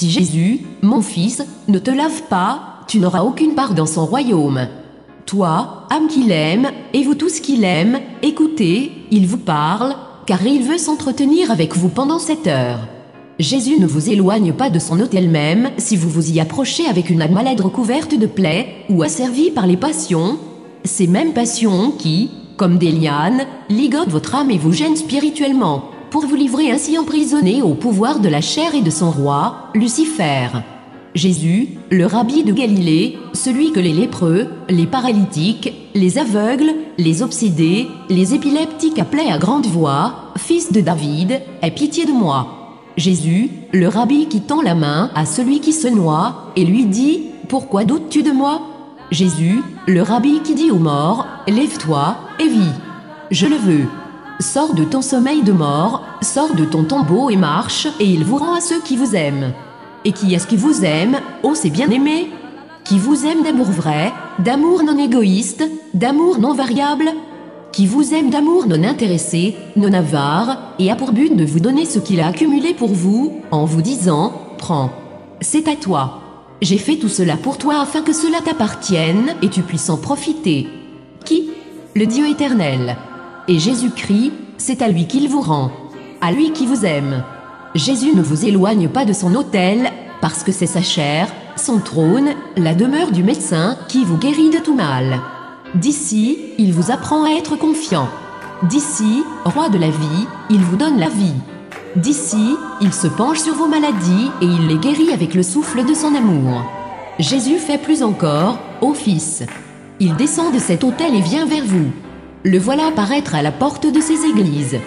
Si Jésus, mon fils, ne te lave pas, tu n'auras aucune part dans son royaume. Toi, âme qu'il aime, et vous tous qu'il aime, écoutez, il vous parle, car il veut s'entretenir avec vous pendant cette heure. Jésus ne vous éloigne pas de son autel même si vous vous y approchez avec une âme malade recouverte de plaies ou asservie par les passions, ces mêmes passions qui, comme des lianes, ligotent votre âme et vous gênent spirituellement, pour vous livrer ainsi emprisonné au pouvoir de la chair et de son roi, Lucifer. Jésus, le rabbi de Galilée, celui que les lépreux, les paralytiques, les aveugles, les obsédés, les épileptiques appelaient à grande voix, « Fils de David, aie pitié de moi !» Jésus, le rabbi qui tend la main à celui qui se noie, et lui dit, « Pourquoi doutes-tu de moi ?» Jésus, le rabbi qui dit aux morts, « Lève-toi, et vis. Je le veux. Sors de ton sommeil de mort, sors de ton tombeau et marche, et il vous rend à ceux qui vous aiment. » Et qui est-ce qui vous aime, ô ses bien-aimés? Qui vous aime d'amour vrai, d'amour non égoïste, d'amour non variable? Qui vous aime d'amour non intéressé, non avare, et a pour but de vous donner ce qu'il a accumulé pour vous, en vous disant, « Prends. C'est à toi. J'ai fait tout cela pour toi afin que cela t'appartienne et tu puisses en profiter. » Qui? Le Dieu éternel. Et Jésus-Christ, c'est à lui qu'il vous rend. À lui qui vous aime. Jésus ne vous éloigne pas de son autel, parce que c'est sa chair, son trône, la demeure du médecin qui vous guérit de tout mal. D'ici, il vous apprend à être confiant. D'ici, roi de la vie, il vous donne la vie. D'ici, il se penche sur vos maladies et il les guérit avec le souffle de son amour. Jésus fait plus encore, ô Fils. Il descend de cet autel et vient vers vous. Le voilà apparaître à la porte de ces églises.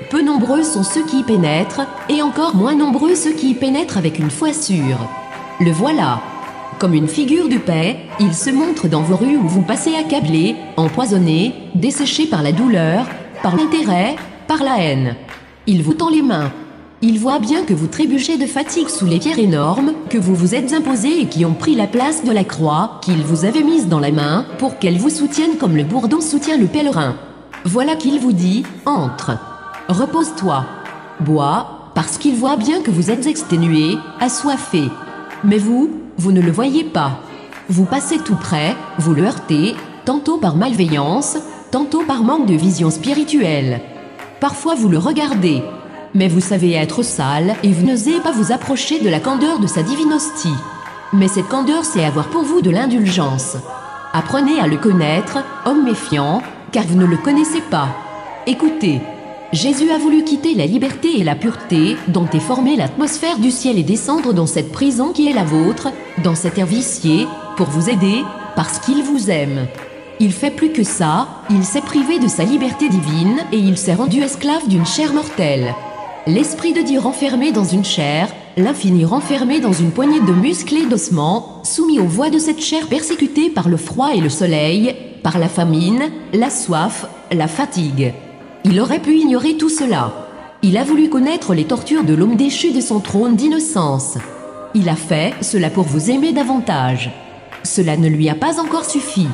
Peu nombreux sont ceux qui y pénètrent, et encore moins nombreux ceux qui y pénètrent avec une foi sûre. Le voilà. Comme une figure de paix, il se montre dans vos rues où vous passez accablés, empoisonnés, desséchés par la douleur, par l'intérêt, par la haine. Il vous tend les mains. Il voit bien que vous trébuchez de fatigue sous les pierres énormes que vous vous êtes imposées et qui ont pris la place de la croix qu'il vous avait mise dans la main pour qu'elle vous soutienne comme le bourdon soutient le pèlerin. Voilà qu'il vous dit, entre. Repose-toi. Bois, parce qu'il voit bien que vous êtes exténué, assoiffé. Mais vous ne le voyez pas. Vous passez tout près, vous le heurtez, tantôt par malveillance, tantôt par manque de vision spirituelle. Parfois vous le regardez, mais vous savez être sale et vous n'osez pas vous approcher de la candeur de sa divine hostie. Mais cette candeur, c'est avoir pour vous de l'indulgence. Apprenez à le connaître, homme méfiant, car vous ne le connaissez pas. Écoutez. Jésus a voulu quitter la liberté et la pureté dont est formée l'atmosphère du ciel et descendre dans cette prison qui est la vôtre, dans cet air vicié, pour vous aider, parce qu'il vous aime. Il fait plus que ça, il s'est privé de sa liberté divine et il s'est rendu esclave d'une chair mortelle. L'Esprit de Dieu renfermé dans une chair, l'infini renfermé dans une poignée de muscles et d'ossements, soumis aux voies de cette chair persécutée par le froid et le soleil, par la famine, la soif, la fatigue. Il aurait pu ignorer tout cela. Il a voulu connaître les tortures de l'homme déchu de son trône d'innocence. Il a fait cela pour vous aimer davantage. Cela ne lui a pas encore suffi.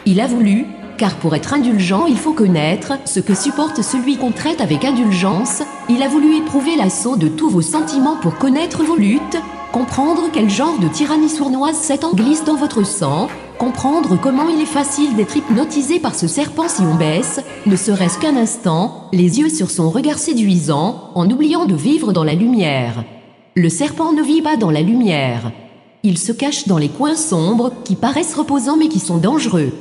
Il a voulu, car pour être indulgent, il faut connaître ce que supporte celui qu'on traite avec indulgence. Il a voulu éprouver l'assaut de tous vos sentiments pour connaître vos luttes, comprendre quel genre de tyrannie sournoise Satan glisse dans votre sang, comprendre comment il est facile d'être hypnotisé par ce serpent si on baisse, ne serait-ce qu'un instant, les yeux sur son regard séduisant, en oubliant de vivre dans la lumière. Le serpent ne vit pas dans la lumière. Il se cache dans les coins sombres qui paraissent reposants mais qui sont dangereux.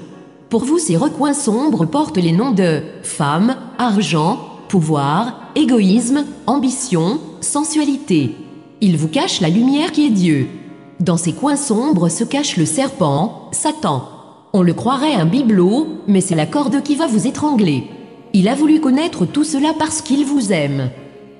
Pour vous, ces recoins sombres portent les noms de femme, argent, pouvoir, égoïsme, ambition, sensualité. Il vous cache la lumière qui est Dieu. Dans ces coins sombres se cache le serpent, Satan. On le croirait un bibelot, mais c'est la corde qui va vous étrangler. Il a voulu connaître tout cela parce qu'il vous aime.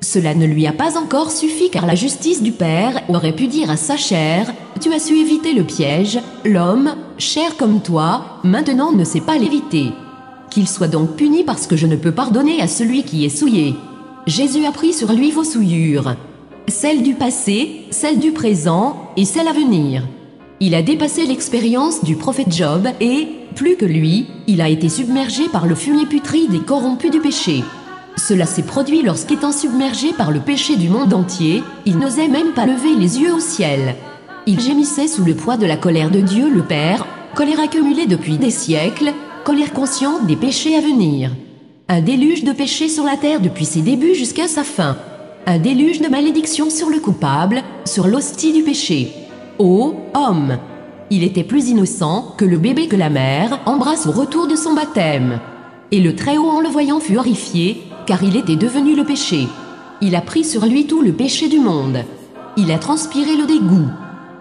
Cela ne lui a pas encore suffi car la justice du Père aurait pu dire à sa chair, « Tu as su éviter le piège, l'homme, chair comme toi, maintenant ne sait pas l'éviter. Qu'il soit donc puni parce que je ne peux pardonner à celui qui est souillé. » Jésus a pris sur lui vos souillures. Celle du passé, celle du présent et celle à venir. Il a dépassé l'expérience du prophète Job et, plus que lui, il a été submergé par le fumier putride et corrompu du péché. Cela s'est produit lorsqu'étant submergé par le péché du monde entier, il n'osait même pas lever les yeux au ciel. Il gémissait sous le poids de la colère de Dieu le Père, colère accumulée depuis des siècles, colère consciente des péchés à venir. Un déluge de péché sur la terre depuis ses débuts jusqu'à sa fin. Un déluge de malédiction sur le coupable, sur l'hostie du péché. Ô homme! Il était plus innocent que le bébé que la mère embrasse au retour de son baptême. Et le Très-Haut en le voyant fut horrifié, car il était devenu le péché. Il a pris sur lui tout le péché du monde. Il a transpiré le dégoût.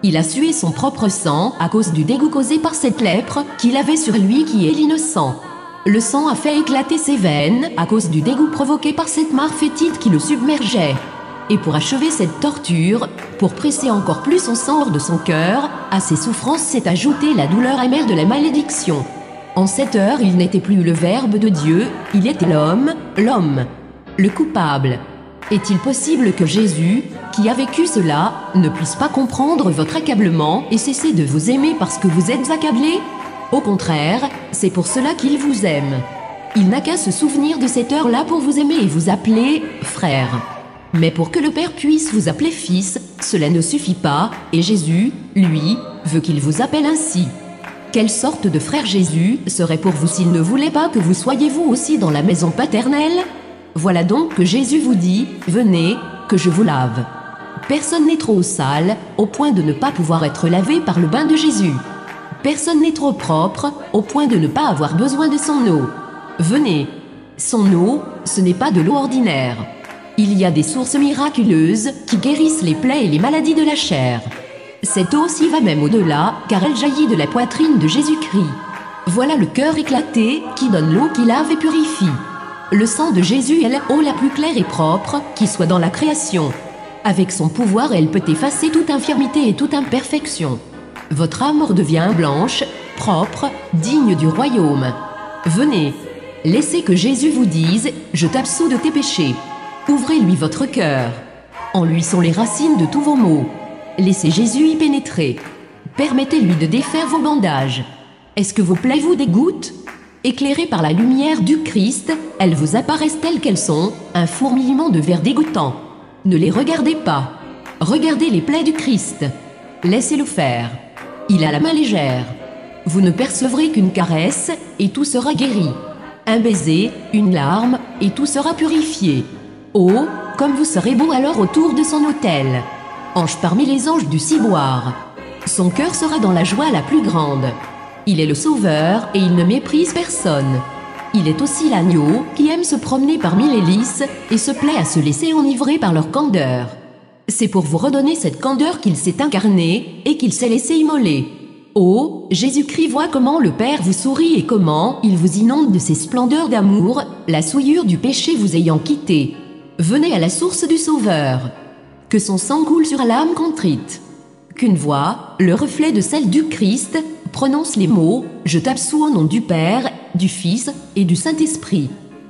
Il a sué son propre sang à cause du dégoût causé par cette lèpre qu'il avait sur lui qui est l'innocent. Le sang a fait éclater ses veines à cause du dégoût provoqué par cette mare fétide qui le submergeait. Et pour achever cette torture, pour presser encore plus son sang hors de son cœur, à ses souffrances s'est ajoutée la douleur amère de la malédiction. En cette heure, il n'était plus le Verbe de Dieu, il était l'homme, le coupable. Est-il possible que Jésus, qui a vécu cela, ne puisse pas comprendre votre accablement et cesser de vous aimer parce que vous êtes accablé? Au contraire, c'est pour cela qu'il vous aime. Il n'a qu'à se souvenir de cette heure-là pour vous aimer et vous appeler « frère ». Mais pour que le Père puisse vous appeler fils, cela ne suffit pas, et Jésus, lui, veut qu'il vous appelle ainsi. Quelle sorte de frère Jésus serait pour vous s'il ne voulait pas que vous soyez vous aussi dans la maison paternelle? Voilà donc que Jésus vous dit, venez, que je vous lave. Personne n'est trop sale, au point de ne pas pouvoir être lavé par le bain de Jésus. Personne n'est trop propre, au point de ne pas avoir besoin de son eau. Venez. Son eau, ce n'est pas de l'eau ordinaire. Il y a des sources miraculeuses qui guérissent les plaies et les maladies de la chair. Cette eau-ci va même au-delà, car elle jaillit de la poitrine de Jésus-Christ. Voilà le cœur éclaté qui donne l'eau qui lave et purifie. Le sang de Jésus est l'eau la plus claire et propre qui soit dans la création. Avec son pouvoir, elle peut effacer toute infirmité et toute imperfection. Votre âme redevient blanche, propre, digne du royaume. Venez, laissez que Jésus vous dise « Je t'absous de tes péchés ». Ouvrez-lui votre cœur. En lui sont les racines de tous vos maux. Laissez Jésus y pénétrer. Permettez-lui de défaire vos bandages. Est-ce que vos plaies vous dégoûtent? Éclairées par la lumière du Christ, elles vous apparaissent telles qu'elles sont, un fourmillement de vers dégoûtant. Ne les regardez pas. Regardez les plaies du Christ. Laissez-le faire. Il a la main légère. Vous ne percevrez qu'une caresse, et tout sera guéri. Un baiser, une larme, et tout sera purifié. Oh, comme vous serez beau alors autour de son autel. Ange parmi les anges du ciboire. Son cœur sera dans la joie la plus grande. Il est le sauveur et il ne méprise personne. Il est aussi l'agneau qui aime se promener parmi les lys et se plaît à se laisser enivrer par leur candeur. C'est pour vous redonner cette candeur qu'il s'est incarné et qu'il s'est laissé immoler. Oh, Jésus-Christ voit comment le Père vous sourit et comment il vous inonde de ses splendeurs d'amour, la souillure du péché vous ayant quitté. Venez à la source du Sauveur. Que son sang coule sur l'âme contrite. Qu'une voix, le reflet de celle du Christ, prononce les mots « Je t'absous au nom du Père, du Fils et du Saint-Esprit ».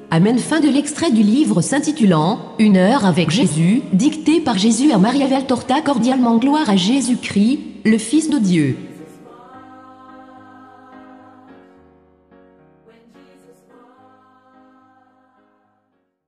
Amen. Fin de l'extrait du livre s'intitulant « Une heure avec Jésus », dicté par Jésus à Maria Valtorta. Cordialement gloire à Jésus-Christ, le Fils de Dieu.